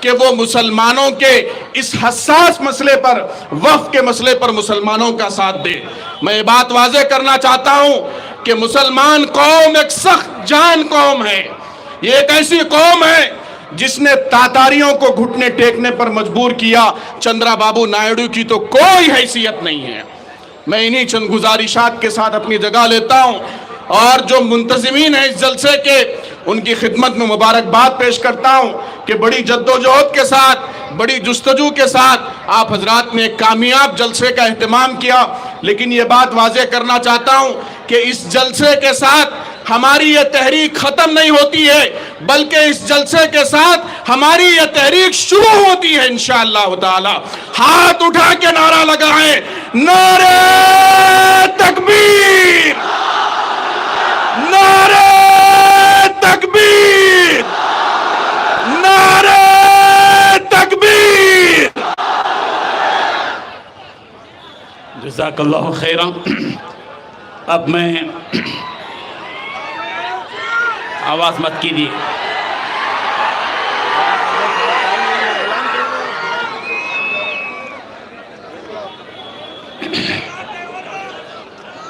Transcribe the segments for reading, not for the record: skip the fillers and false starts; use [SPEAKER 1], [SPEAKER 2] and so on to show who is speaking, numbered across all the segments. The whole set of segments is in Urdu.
[SPEAKER 1] کہ وہ مسلمانوں کے اس حساس مسئلے پر، وقف کے مسئلے پر مسلمانوں کا ساتھ دے۔ میں یہ بات واضح کرنا چاہتا ہوں کہ مسلمان قوم ایک سخت جان قوم ہے۔ یہ ایک ایسی قوم ہے جس نے تاتاریوں کو گھٹنے ٹیکنے پر مجبور کیا۔ چندرا بابو نائیڈو کی تو کوئی حیثیت نہیں ہے۔ میں انہی چند گزارشات کے ساتھ اپنی جگہ لیتا ہوں، اور جو منتظمین ہیں اس جلسے کے، ان کی خدمت میں مبارکباد پیش کرتا ہوں کہ بڑی جدوجہد کے ساتھ، بڑی جستجو کے ساتھ آپ حضرات نے ایک کامیاب جلسے کا اہتمام کیا۔ لیکن یہ بات واضح کرنا چاہتا ہوں کہ اس جلسے کے ساتھ ہماری یہ تحریک ختم نہیں ہوتی ہے، بلکہ اس جلسے کے ساتھ ہماری یہ تحریک شروع ہوتی ہے انشاءاللہ تعالی۔ ہاتھ اٹھا کے نعرہ لگائیں، نعرہ تکبیر، نعرہ تکبیر، نعرہ تکبیر۔
[SPEAKER 2] جزاک اللہ خیرا۔ اب میں آواز مت کیجیے۔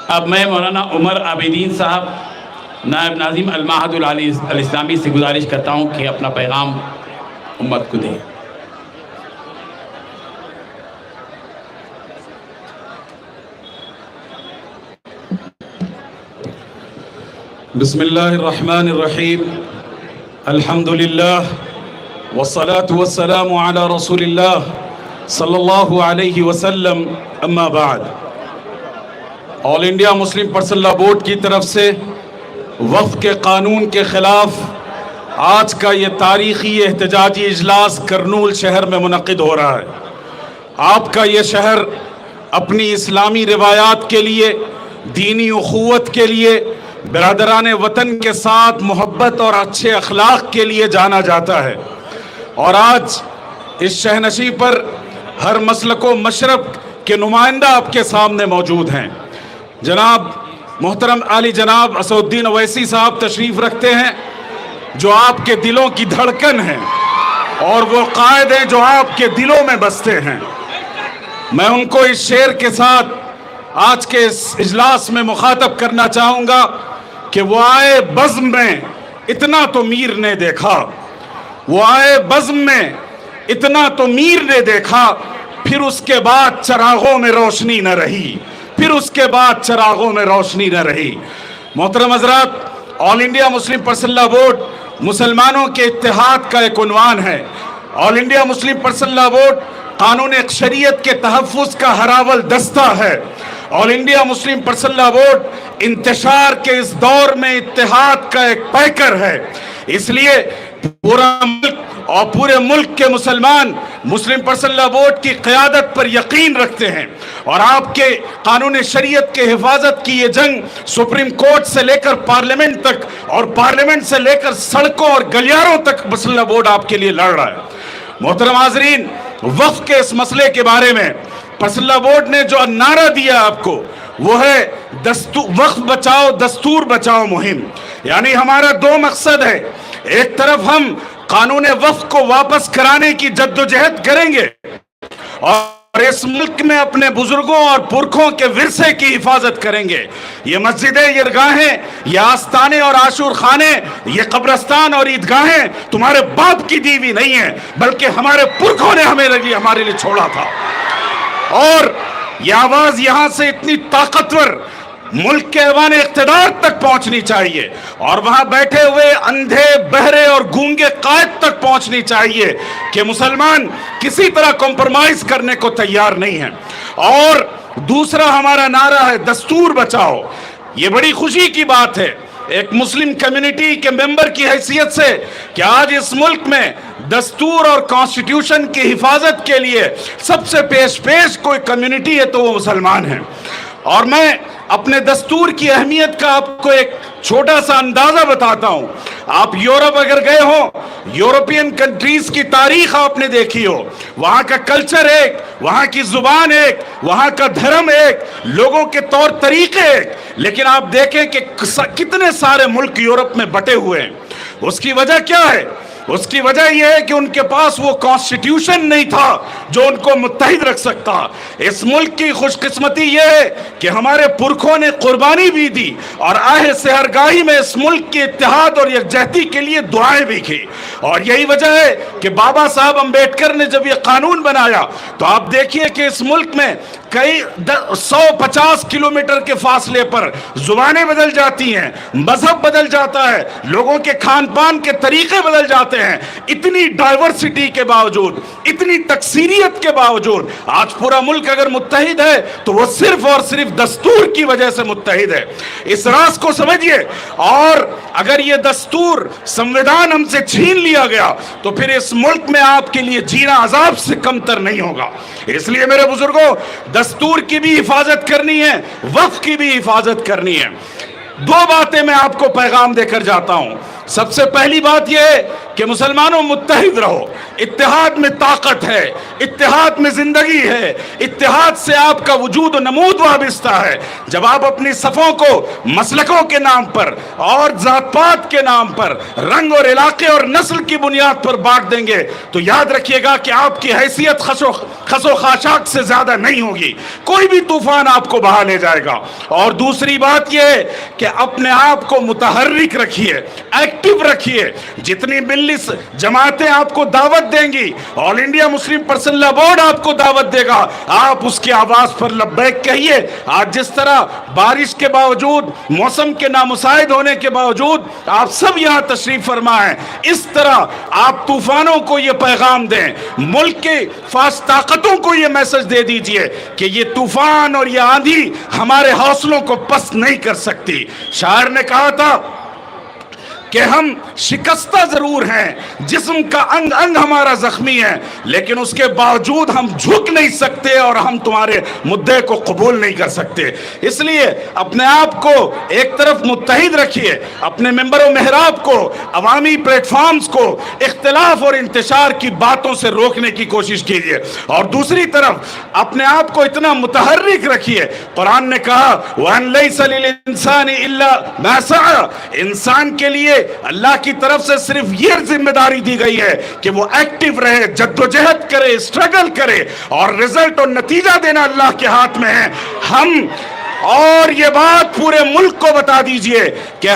[SPEAKER 2] اب میں مولانا عمر عابدین صاحب نائب ناظم المعہد العالی الاسلامی سے گزارش کرتا ہوں کہ اپنا پیغام امت کو دیں۔
[SPEAKER 3] بسم اللہ الرحمن الرحیم، الحمدللہ والصلاة والسلام علی رسول اللہ صلی اللہ علیہ وسلم، اما بعد۔ آل انڈیا مسلم پرسنل لا بورڈ کی طرف سے وقف کے قانون کے خلاف آج کا یہ تاریخی احتجاجی اجلاس کرنول شہر میں منعقد ہو رہا ہے۔ آپ کا یہ شہر اپنی اسلامی روایات کے لیے، دینی اخوت کے لیے، برادران وطن کے ساتھ محبت اور اچھے اخلاق کے لیے جانا جاتا ہے، اور آج اس شہنشی پر ہر مسلک و مشرب کے نمائندہ آپ کے سامنے موجود ہیں۔ جناب محترم علی جناب اسد الدین اویسی صاحب تشریف رکھتے ہیں، جو آپ کے دلوں کی دھڑکن ہیں، اور وہ قائد ہیں جو آپ کے دلوں میں بستے ہیں۔ میں ان کو اس شعر کے ساتھ آج کے اس اجلاس میں مخاطب کرنا چاہوں گا کہ وہ آئے بزم میں اتنا تو میر نے دیکھا، وہ آئے بزم میں اتنا تو میر نے دیکھا، پھر اس کے بعد چراغوں میں روشنی نہ رہی، پھر اس کے بعد چراغوں میں روشنی نہ رہی۔ محترم حضرات، آل انڈیا مسلم پرسنل لا بورڈ مسلمانوں کے اتحاد کا ایک عنوان ہے۔ آل انڈیا مسلم پرسنل لا بورڈ قانون شریعت کے تحفظ کا ہراول دستہ ہے۔ آل انڈیا مسلم پرسنل لا بورڈ انتشار کے اس دور میں اتحاد کا ایک پیکر ہے۔ اس لیے پورا ملک اور پورے ملک کے مسلمان مسلم پرسنل لا بورڈ کی قیادت پر یقین رکھتے ہیں، اور آپ کے قانون شریعت کے حفاظت کی یہ جنگ سپریم کورٹ سے لے کر پارلیمنٹ تک، اور پارلیمنٹ سے لے کر سڑکوں اور گلیاروں تک پرسنل لا بورڈ آپ کے لیے لڑ رہا ہے۔ محترم حاضرین، وقف کے اس مسئلے کے بارے میں پرسنل لا بورڈ نے جو نعرہ دیا آپ کو، وہ ہے وقف بچاؤ دستور بچاؤ مہم۔ یعنی ہمارا دو مقصد ہے، ایک طرف ہم قانون وقف کو واپس کرانے کی جدوجہد کریں گے، اور اس ملک میں اپنے بزرگوں اور پرکھوں کے ورثے کی حفاظت کریں گے۔ یہ مسجدیں، یہ عرگاہیں، یہ آستانے اور عاشور خانے، یہ قبرستان اور عیدگاہیں تمہارے باپ کی دی ہوئی نہیں ہیں، بلکہ ہمارے پرکھوں نے ہمارے لیے چھوڑا تھا۔ اور یہ آواز یہاں سے اتنی طاقتور ملک کے ایوان اقتدار تک پہنچنی چاہیے، اور وہاں بیٹھے ہوئے اندھے، بہرے اور گونگے قائد تک پہنچنی چاہیے کہ مسلمان کسی طرح کمپرمائز کرنے کو تیار نہیں ہیں۔ اور دوسرا ہمارا نعرہ ہے دستور بچاؤ۔ یہ بڑی خوشی کی بات ہے ایک مسلم کمیونٹی کے ممبر کی حیثیت سے کہ آج اس ملک میں دستور اور کانسٹیٹیوشن کی حفاظت کے لیے سب سے پیش کوئی کمیونٹی ہے تو وہ مسلمان ہیں۔ اور میں اپنے دستور کی اہمیت کا آپ کو ایک چھوٹا سا اندازہ بتاتا ہوں۔ آپ یورپ اگر گئے ہوں، یورپین کنٹریز کی تاریخ آپ نے دیکھی ہو، وہاں کا کلچر ایک، وہاں کی زبان ایک، وہاں کا دھرم ایک، لوگوں کے طور طریقے ایک، لیکن آپ دیکھیں کہ کتنے سارے ملک یورپ میں بٹے ہوئے ہیں۔ اس کی وجہ کیا ہے؟ اس کی وجہ یہ ہے کہ ان کے پاس وہ کانسٹیٹیوشن نہیں تھا جو ان کو متحد رکھ سکتا. اس ملک کی خوش قسمتی یہ ہے کہ ہمارے پرکھوں نے قربانی بھی دی اور آہ سحرگاہی میں اس ملک کے اتحاد اور یکجہتی کے لیے دعائیں بھی کی. اور یہی وجہ ہے کہ بابا صاحب امبیڈکر نے جب یہ قانون بنایا تو آپ دیکھیے کہ اس ملک میں کئی 150 کلومیٹر کے فاصلے پر زبانیں بدل جاتی ہیں, مذہب بدل جاتا ہے, لوگوں کے کھان پان کے طریقے بدل جاتے ہیں. اتنی ڈائیورسٹی کے باوجود, اتنی تکثیریت کے باوجود آج پورا ملک اگر متحد ہے تو وہ صرف اور صرف دستور کی وجہ سے متحد ہے. اس راز کو سمجھیے. اور اگر یہ دستور سمویدھان ہم سے چھین لیا گیا تو پھر اس ملک میں آپ کے لیے جینا عذاب سے کم تر نہیں ہوگا. اس لیے میرے بزرگوں, دستور کی بھی حفاظت کرنی ہے, وقف کی بھی حفاظت کرنی ہے. دو باتیں میں آپ کو پیغام دے کر جاتا ہوں. سب سے پہلی بات یہ ہے کہ مسلمانوں متحد رہو. اتحاد میں طاقت ہے, اتحاد میں زندگی ہے, اتحاد سے آپ کا وجود و نمود وابستہ ہے. جب آپ اپنی صفوں کو مسلکوں کے نام پر اور ذات پات کے نام پر, رنگ اور علاقے اور نسل کی بنیاد پر بانٹ دیں گے تو یاد رکھیے گا کہ آپ کی حیثیت خس و خاشاک سے زیادہ نہیں ہوگی. کوئی بھی طوفان آپ کو بہا لے جائے گا. اور دوسری بات یہ ہے کہ اپنے آپ کو متحرک رکھیے, ایکٹیو رکھیے. جتنی ملی جماعتیں آپ کو دعوت دیں گی, آل انڈیا مسلم پرسنل لا بورڈ آپ کو دعوت دے گا, آپ اس کی آواز پر لبیک کہیے. آج جس طرح بارش کے باوجود, موسم کے نامساعد ہونے کے باوجود آپ سب یہاں تشریف فرما ہیں, اس طرح آپ طوفانوں کو یہ پیغام دیں, ملک کے فاس طاقتوں کو یہ میسج دے دیجئے کہ یہ طوفان اور یہ آندھی ہمارے حوصلوں کو پست نہیں کر سکتی. شاعر نے کہا تھا کہ ہم شکستہ ضرور ہیں, جسم کا انگ انگ ہمارا زخمی ہے, لیکن اس کے باوجود ہم جھک نہیں سکتے اور ہم تمہارے مدعے کو قبول نہیں کر سکتے. اس لیے اپنے آپ کو ایک طرف متحد رکھیے, اپنے ممبر و محراب کو, عوامی پلیٹ فارمز کو اختلاف اور انتشار کی باتوں سے روکنے کی کوشش کیجیے, اور دوسری طرف اپنے آپ کو اتنا متحرک رکھیے. قرآن نے کہا وَأَن لَيْسَ لِلْإِنسَانِ إِلَّا مَا سَعَى, انسان کے لیے اللہ کی طرف سے صرف یہ ذمہ داری دی گئی ہے کہ وہ ایکٹیو رہے, جدوجہد کرے, اسٹرگل کرے, اور رزلٹ اور نتیجہ دینا اللہ کے ہاتھ میں ہے. ہم اور یہ بات پورے ملک کو بتا دیجئے کہ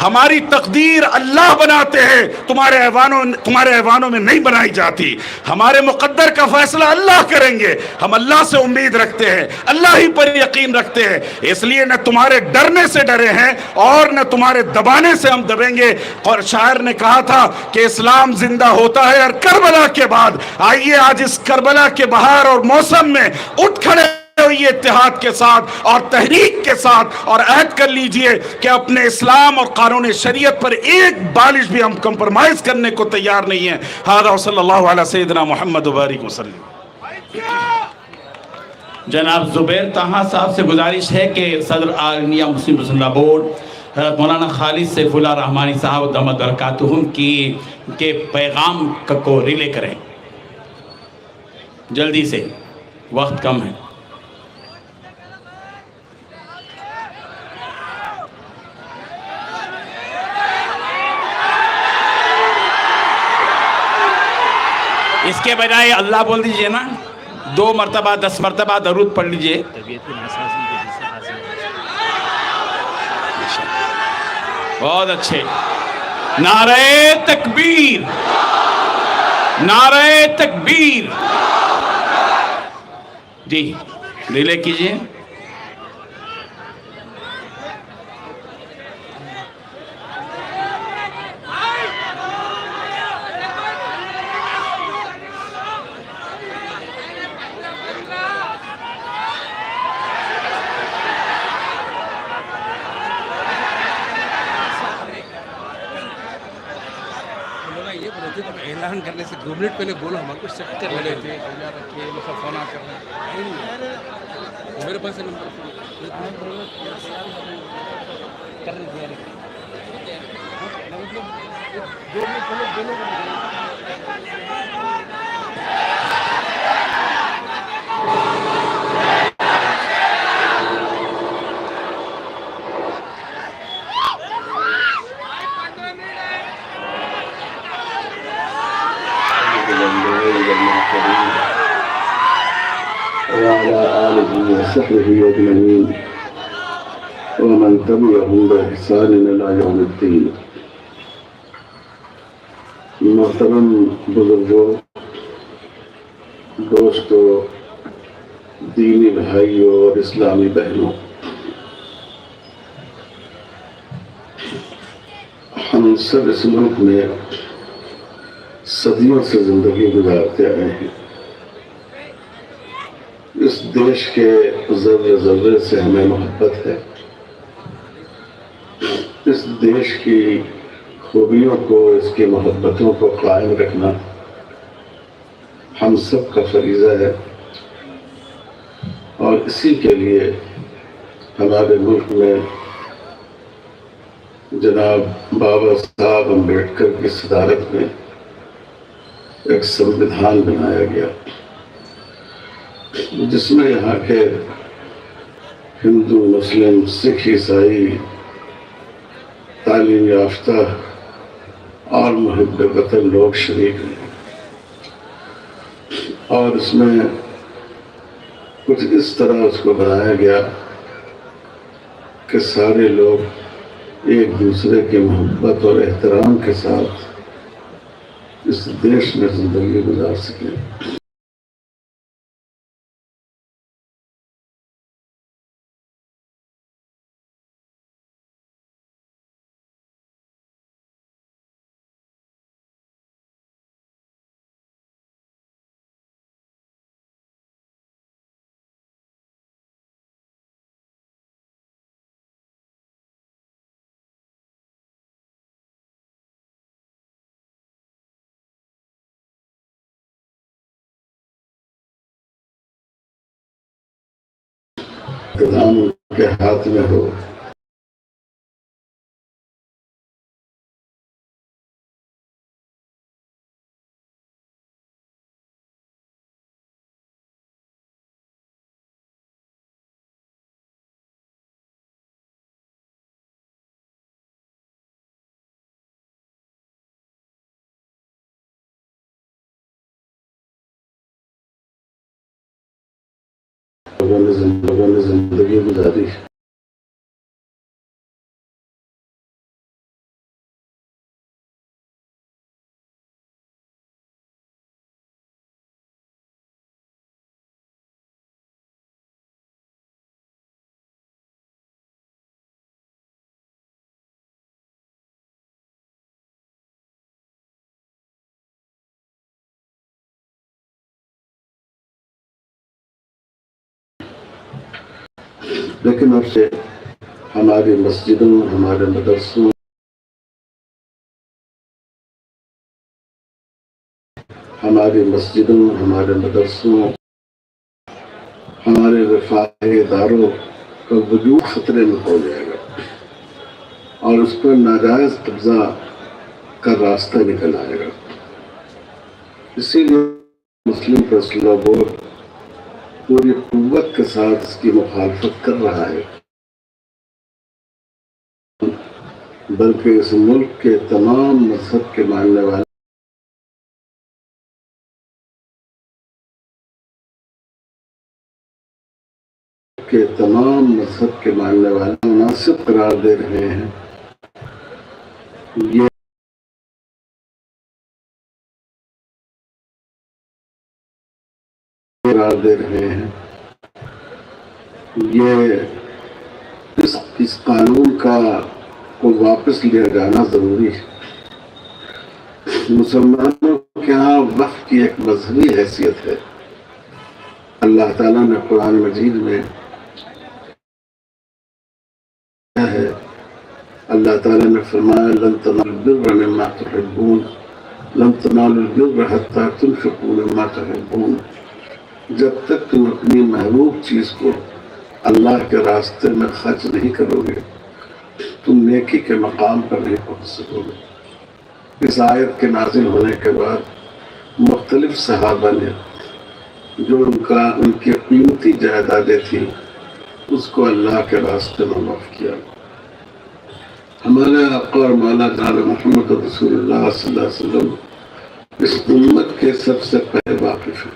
[SPEAKER 3] ہماری تقدیر اللہ بناتے ہیں, تمہارے ایوانوں میں نہیں بنائی جاتی. ہمارے مقدر کا فیصلہ اللہ کریں گے. ہم اللہ سے امید رکھتے ہیں, اللہ ہی پر یقین رکھتے ہیں. اس لیے نہ تمہارے ڈرنے سے ڈرے ہیں اور نہ تمہارے دبانے سے ہم دبیں گے. اور شاعر نے کہا تھا کہ اسلام زندہ ہوتا ہے اور کربلا کے بعد. آئیے آج اس کربلا کے بہار اور موسم میں اٹھ کھڑے ہوئیے اتحاد کے ساتھ اور تحریک کے ساتھ, اور عہد کر لیجئے کہ اپنے اسلام اور قانون شریعت پر ایک بالش بھی ہم کمپرمائز کرنے کو تیار نہیں ہیں. ھذا صلی اللہ علیہ سیدنا محمد وبارک وسلم.
[SPEAKER 2] جناب زبیر طہا صاحب سے گزارش ہے کہ صدر آل انڈیا مسلم پرسنل لا بورڈ حضرت مولانا خالد سیف اللہ رحمانی صاحب دامت برکاتہم کے پیغام کو ریلے کریں جلدی سے, وقت کم ہے. اس کے بجائے اللہ بول دیجئے نا, 2 مرتبہ 10 مرتبہ درود پڑھ لیجئے. بہت اچھے. نعرہ تکبیر, نعرہ تکبیر. جی ریلے کیجئے.
[SPEAKER 4] اعلان کرنے سے 2 منٹ پہلے بولو, ہمارے کو شک کر رہے تھے فون آ کر میرے پاس
[SPEAKER 5] الكريم وعلى آله وصحبه أجمعين ومن تبعهم بإحسان إلى يوم الدين. محترم بزرگوں، دوستوں، دینی بھائیوں اور اسلامی بہنوں، ہم سب اس ملک میں صدیوں سے زندگی گزارتے آئے ہیں. اس دیش کے ذرے ذرے سے ہمیں محبت ہے. اس دیش کی خوبیوں کو، اس کی محبتوں کو قائم رکھنا ہم سب کا فریضہ ہے، اور اسی کے لیے ہمارے ملک میں جناب بابا صاحب امبیڈکر کی صدارت میں ایک سموِدھان بنایا گیا، جس میں یہاں کے ہندو، مسلم، سکھ، عیسائی، تعلیم یافتہ اور محب وطن لوگ شریک ہیں. اور اس میں کچھ اس طرح اس کو بنایا گیا کہ سارے لوگ ایک دوسرے کی محبت اور احترام کے ساتھ اس دیش میں زندگی گزار سکیں. اقتدام ان کے ہاتھ میں ہو. لوگوں نے زندگی گزاری. لیکن اب سے ہماری مسجدوں، ہمارے مدرسوں، ہمارے رفاہی اداروں کا وجود خطرے میں ہو جائے گا، اور اس پر ناجائز قبضہ کا راستہ نکل آئے گا. اسی لیے مسلم فیصلہ بورڈ پوری قوت کے ساتھ اس کی مخالفت کر رہا ہے، بلکہ اس ملک کے تمام مذہب کے ماننے والے مناسب قرار دے رہے ہیں. یہ اس قانون کو واپس لیا جانا ضروری ہے. مسلمانوں کے ہاں وقف کی ایک مذہبی حیثیت ہے. اللہ تعالیٰ نے قرآن مجید میں اللہ تعالیٰ نے فرمایا لن تنالوا البر مما تحبون لن تنالوا البر حتى تنفقوا مما تحبون. جب تک تم اپنی محبوب چیز کو اللہ کے راستے میں خرچ نہیں کرو گے، تم نیکی کے مقام پر نہیں پہنچ سکو گے. اس آیت کے نازل ہونے کے بعد مختلف صحابہ نے جو ان کی قیمتی جائیدادیں تھیں اس کو اللہ کے راستے میں وقف کیا. ہمارے آقا اور مولا جناب محمد رسول اللہ صلی اللہ علیہ وسلم اس امت کے سب سے پہلے واقف ہیں۔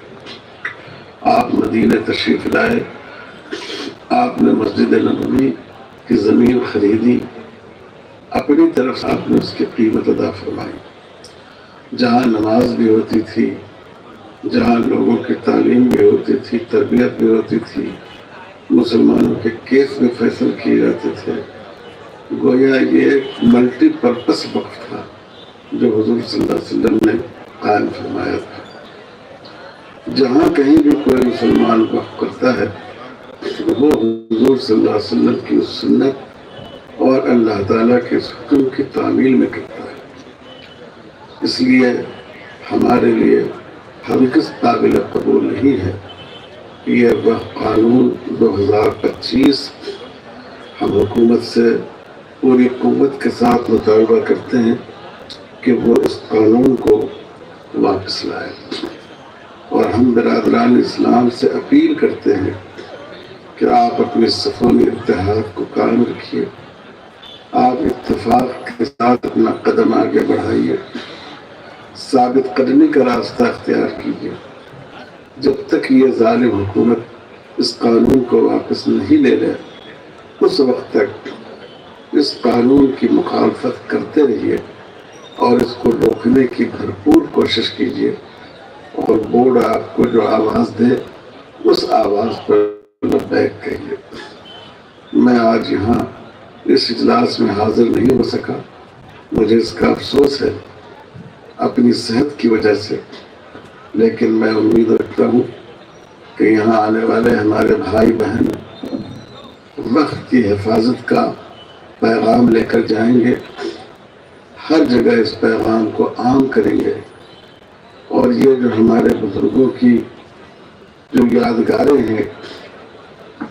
[SPEAKER 5] آپ مدینہ تشریف لائے، آپ نے مسجد نبوی کی زمین خریدی، اپنی طرف سے آپ نے اس کی قیمت ادا فرمائی۔ جہاں نماز بھی ہوتی تھی، جہاں لوگوں کی تعلیم بھی ہوتی تھی، تربیت بھی ہوتی تھی، مسلمانوں کے کیس میں فیصل کیے جاتے تھے، گویا یہ ایک ملٹی پرپس وقف تھا جو حضور صلی اللہ علیہ وسلم نے قائم فرمایا تھا۔ جہاں کہیں بھی کوئی مسلمان وقف کرتا ہے وہ حضور صلی اللہ علیہ وسلم کی اس سنت اور اللہ تعالیٰ کے اس حکم کی تعمیل میں کرتا ہے۔ اس لیے ہمارے لیے ہرگز قابل قبول نہیں ہے یہ وقف قانون 2025 ہم حکومت سے پوری قوت کے ساتھ مطالبہ کرتے ہیں کہ وہ اس قانون کو واپس لائے، اور ہم برادران اسلام سے اپیل کرتے ہیں کہ آپ اپنے صفوں میں اتحاد کو قائم رکھیے، آپ اتفاق کے ساتھ اپنا قدم آگے بڑھائیے، ثابت قدمی کا راستہ اختیار کیجیے۔ جب تک یہ ظالم حکومت اس قانون کو واپس نہیں لے لے اس وقت تک اس قانون کی مخالفت کرتے رہیے اور اس کو روکنے کی بھرپور کوشش کیجیے، اور بورڈ آپ کو جو آواز دے اس آواز پر لبیک کہیے۔ میں آج یہاں اس اجلاس میں حاضر نہیں ہو سکا، مجھے اس کا افسوس ہے اپنی صحت کی وجہ سے، لیکن میں امید رکھتا ہوں کہ یہاں آنے والے ہمارے بھائی بہن وقت کی حفاظت کا پیغام لے کر جائیں گے، ہر جگہ اس پیغام کو عام کریں گے، اور یہ جو ہمارے بزرگوں کی جو یادگاریں ہیں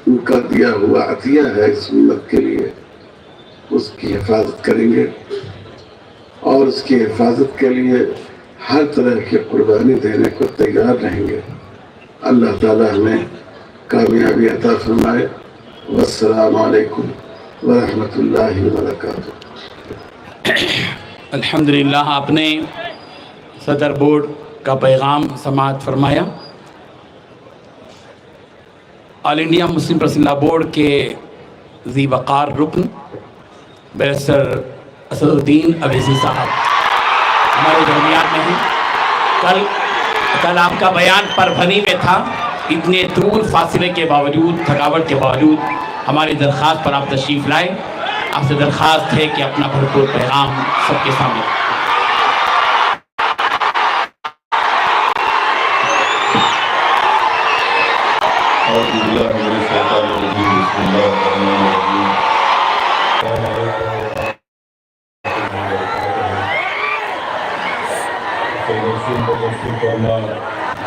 [SPEAKER 5] ان کا دیا ہوا عطیہ ہے اس امت کے لیے، اس کی حفاظت کریں گے، اور اس کی حفاظت کے لیے ہر طرح کی قربانی دینے کو تیار رہیں گے۔ اللہ تعالی ہمیں کامیابی عطا فرمائے۔ والسلام علیکم ورحمۃ اللہ وبرکاتہ۔
[SPEAKER 2] الحمدللہ آپ نے صدر بورڈ کا پیغام سماعت فرمایا۔ آل انڈیا مسلم پرسنل لا بورڈ کے ذی وقار رکن بیرسٹر اسد الدین اویسی صاحب ہمارے درمیان میں ہیں۔ کل آپ کا بیان پربھنی میں تھا، اتنے دور فاصلے کے باوجود، تھکاوٹ کے باوجود ہماری درخواست پر آپ تشریف لائے۔ آپ سے درخواست ہے کہ اپنا بھرپور پیغام سب کے سامنے۔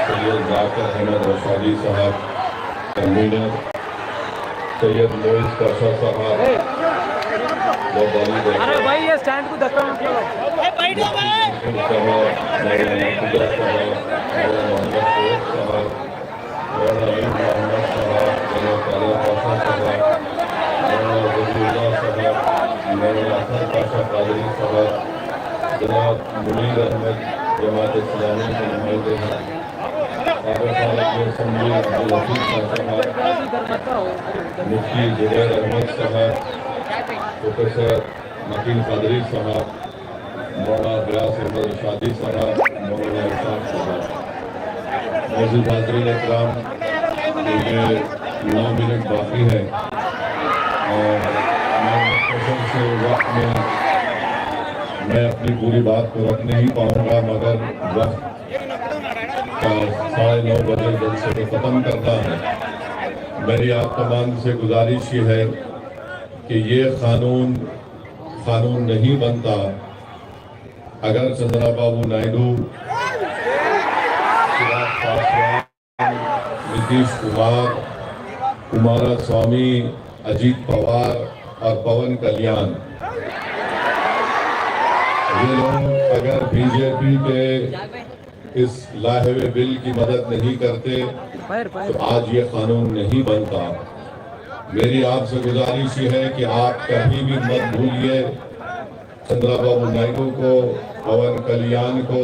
[SPEAKER 6] سید ذاکر احمد رشادی صاحب، کنوینر سید موئز پاشا صاحب،
[SPEAKER 7] بھائی یہ سٹینڈ کو دھکا مت لگاؤ۔
[SPEAKER 6] مولانا فضا صاحب، مولانا محمد فیروز صاحب، مولانا علی محمد صاحب، جناب طالب پاشا صاحب، مولانا وزیر اللہ صاحب، مولانا حسن پاشا قادری صاحب، جناب منیر احمد جماعت اسلامی کے نمائندے ہیں، اسمبلی عبدالحفیظ صاحب، مفتی زبیر احمد صاحب، پروفیسر متین قادری صاحب، مولانا غیاث احمد رشادی صاحب، مولانا ارشاد صاحب، معزز حاضرین اکرام، یہ 9 منٹ باقی ہے اور میں مختصر سے وقت میں اپنی پوری بات کو رکھ نہیں پاؤں گا، مگر وقت کا 9:30 بجے جلسے کو ختم کرنا ہے۔ میری آپ تمام سے گزارش یہ ہے کہ یہ قانون نہیں بنتا اگر چندرا بابو نائیڈو، چراغ پاسوان، نتیش کمار، کمارا سوامی، اجیت پوار اور پون کلیان، یہ لوگ اگر بی جے پی کے اس لاہے بل کی مدد نہیں کرتے تو آج یہ قانون نہیں بنتا۔ میری آپ سے گزارش یہ ہے کہ آپ کبھی بھی مت بھولیے چندرا بابو نائیڈو کو، پون کلیان کو،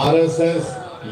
[SPEAKER 6] RSS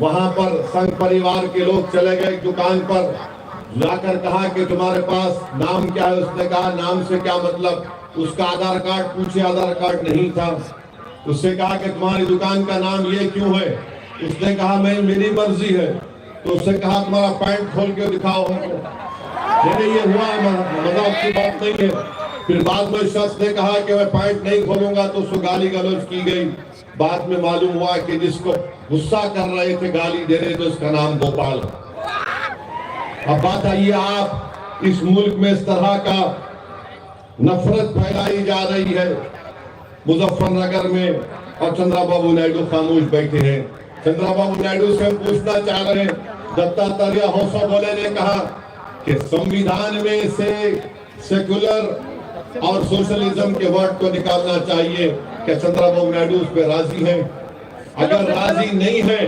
[SPEAKER 8] وہاں پر سنگ پریوار کے لوگ چلے گئے دکان پر، جا کر کہا کہ تمہارے پاس نام کیا ہے؟ اس نے کہا نام سے کیا مطلب؟ اس کا آدھار کارڈ پوچھے، آدھار کارڈ نہیں تھا۔ اس سے کہا کہ تمہاری دکان کا نام یہ کیوں ہے؟ اس نے کہا میری مرضی ہے۔ تو اس سے کہا تمہارا پینٹ کھول کے دکھاؤ ہم کو۔ یہ ہوا، مذاق کی بات نہیں ہے۔ پھر بعد میں شخص نے کہا کہ میں پینٹ نہیں کھولوں گا، تو اس کو گالی گلوچ کی گئی۔ بعد میں معلوم ہوا کہ جس کو غصہ کر رہے تھے، گالی دے رہے تھے، اس کا نام گوپال ہے۔ اب بات آئیے، آپ اس ملک میں اس طرح کا نفرت پھیلائی جا رہی ہے مظفر نگر میں، اور چندرا بابو نائیڈو خاموش بیٹھے ہیں۔ چندرا بابو نائیڈو سے ہم پوچھنا چاہ رہے ہیں، دتاتریہ ہوسابولے نے کہا کہ سمویدھان میں سے سیکولر اور سوشلزم کے ورڈ کو نکالنا چاہیے۔ کہ چندرا بابو نائیڈو اس پہ راضی ہیں؟ اگر راضی نہیں ہیں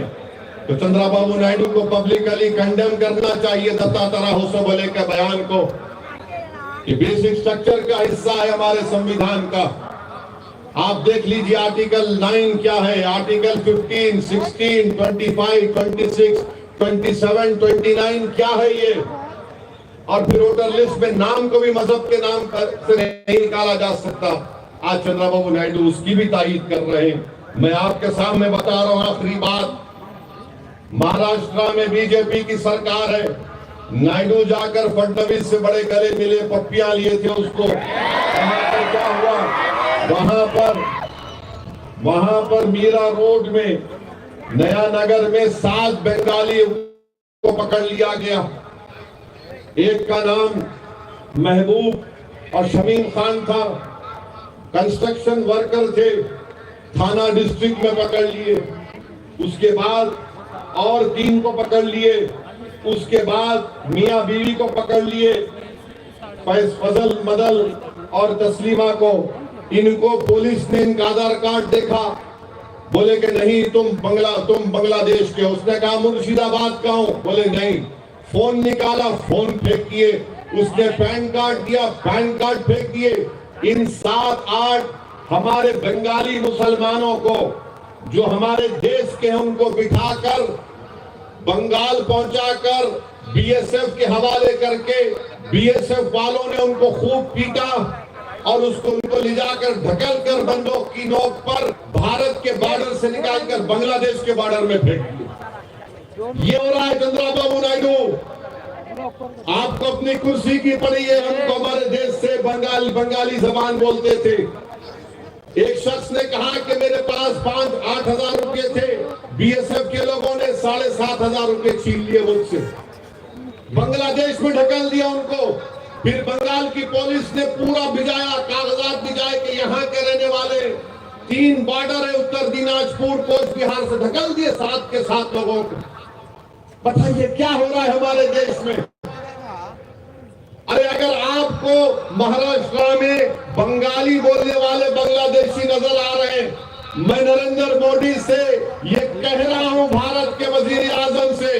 [SPEAKER 8] تو چندرا بابو نائیڈو کو پبلکلی کنڈیم کرنا چاہیے دتاتریہ ہوسابولے کے بیان کو، کہ بیسک سٹرکچر کا حصہ ہے ہمارے سمویدھان کا۔ آپ دیکھ لیجئے آرٹیکل 9 کیا ہے، آرٹیکل 15، 16، 25، 26، 27، 29 کیا ہے یہ؟ اور پھر ووٹر لسٹ میں نام کو بھی مذہب کے نام سے نہیں نکالا جا سکتا۔ آج چندرا بابو نائیڈو اس کی بھی تائید کر رہے ہیں۔ میں آپ کے سامنے بتا رہا ہوں آخری بات، مہاراشٹرا میں بی جے پی کی سرکار ہے۔ نائیڈو جا کر فڈنویس سے بڑے گلے ملے، پپیاں لیے تھے اس کو۔ وہاں پر کیا ہوا؟ وہاں پر میرا روڈ میں، نیا نگر میں 7 بنگالی کو پکڑ لیا گیا۔ ایک کا نام محبوب اور شمیم خان تھا، کنسٹرکشن ورکر تھے، تھانہ ڈسٹرکٹ میں پکڑ لیے۔ اس کے بعد اور 3 کو پکڑ لیے۔ اس کے بعد میاں بیوی کو پکڑ لیے، فضل مدل اور تسلیمہ کو۔ ان کو پولیس نے ان کا آدھار کارڈ دیکھا، بولے کہ نہیں تم بنگلہ دیش کے ہو۔ اس نے کہا مرشید آباد کا ہوں، بولے نہیں۔ فون نکالا، فون پھینک دیے۔ اس نے پین کارڈ دیا، پین کارڈ پھینک دیے۔ ان 7-8 ہمارے بنگالی مسلمانوں کو جو ہمارے دیش کے ہیں ان کو بٹھا کر بنگال پہنچا کر بی ایس ایف کے حوالے کر کے، بی ایس ایف والوں نے ان کو خوب پیٹا اور ان کو لے جا کر دھکل کر بندوق کی نوک پر بھارت کے بارڈر سے نکال کر بنگلہ دیش کے بارڈر میں پھینک دیا۔ یہ ہو رہا ہے چندرا بابو نائیڈو۔ آپ کو اپنی کرسی کی پڑی ہے، ہم کو ہمارے دیش سے بنگالی زبان بولتے تھے۔ ایک شخص نے کہا کہ میرے پاس 5-8 ہزار روپے تھے، بی ایس ایف کے لوگوں نے 7,500 روپے چھین لیے مجھ سے، بنگلہ دیش میں ڈھکل دیا ان کو۔ پھر بنگال کی پولیس نے پورا بھجایا، کاغذات بھجائے کہ یہاں کے رہنے والے 3 بارڈر ہے، اتر دیناجپور، کوچ بہار سے ڈھکل دیے 7 کے 7 لوگوں کو۔ بتائیے کیا ہو رہا ہے ہمارے دیش میں؟ ارے اگر آپ کو مہاراشٹر میں بنگالی بولنے والے بنگلہ دیشی نظر آ رہے ہیں، میں نریندر مودی سے یہ کہہ رہا ہوں، بھارت کے وزیر اعظم سے،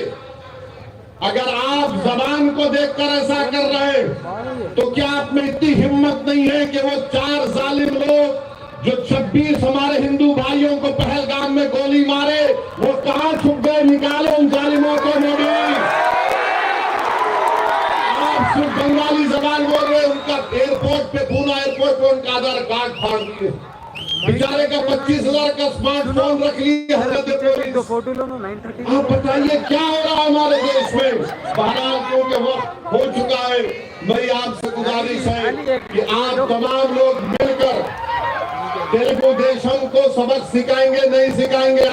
[SPEAKER 8] اگر آپ زبان کو دیکھ کر ایسا کر رہے ہیں تو کیا آپ میں اتنی ہمت نہیں ہے کہ وہ 4 ظالم لوگ جو 26 ہمارے ہندو بھائیوں کو پہلگام میں گولی مارے، وہ کہاں چھپ گئے؟ نکالے ان ظالموں کو مودی۔ آپ صرف بنگالی زبان بول رہے ہیں، ان کا ایئرپورٹ پہ، پونا ایئرپورٹ پہ ان کا آدھار کارڈ پھاڑ دیے، بیچارے کا 25,000 کا سمارٹ فون رکھ لیے حضرت پولیس۔ آپ بتائیے کیا ہو رہا ہے ہمارے دیش میں؟ بہرحال کیونکہ وقت ہو چکا ہے، میری آپ سے گزارش ہے کہ آپ تمام لوگ مل کر تیلگو دیشم کو سبق سکھائیں گے، نہیں سکھائیں گے؟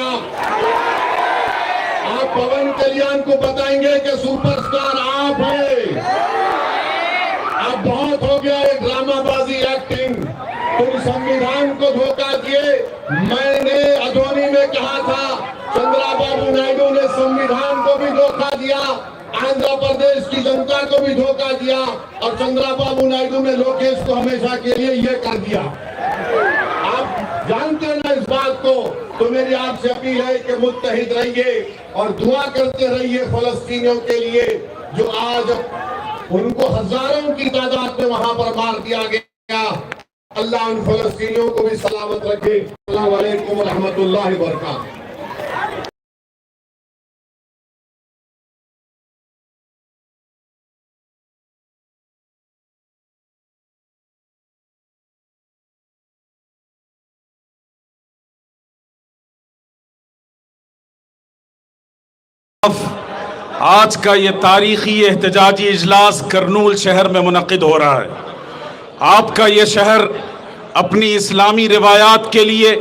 [SPEAKER 8] آپ پون کلیان کو بتائیں گے کہ سپر سٹار آپ ہیں، اب بہت ہو گیا یہ ڈرامہ بازی ایکٹنگ، تم سمویدھان کو دھوکہ دیے۔ میں نے ادھونی میں کہا تھا چندرا بابو نائیڈو نے سمویدھان کو بھی دھوکہ دیا، آندھرا پردیش کی جنتا کو بھی دھوکہ دیا، اور چندرا بابو نائیڈو نے لوکیش کو ہمیشہ کے لیے یہ کر دیا۔ آپ جانتے ہیں نا اس بات کو، تو میری آپ سے اپیل ہے کہ متحد رہیے اور دعا کرتے رہیے فلسطینیوں کے لیے، جو آج ان کو ہزاروں کی تعداد میں وہاں پر مار دیا گیا۔ اللہ ان فلسطینیوں کو بھی سلامت رکھے۔ السلام علیکم ورحمۃ اللہ وبرکاتہ۔
[SPEAKER 3] آج کا یہ تاریخی احتجاجی اجلاس کرنول شہر میں منعقد ہو رہا ہے۔ آپ کا یہ شہر اپنی اسلامی روایات کے لیے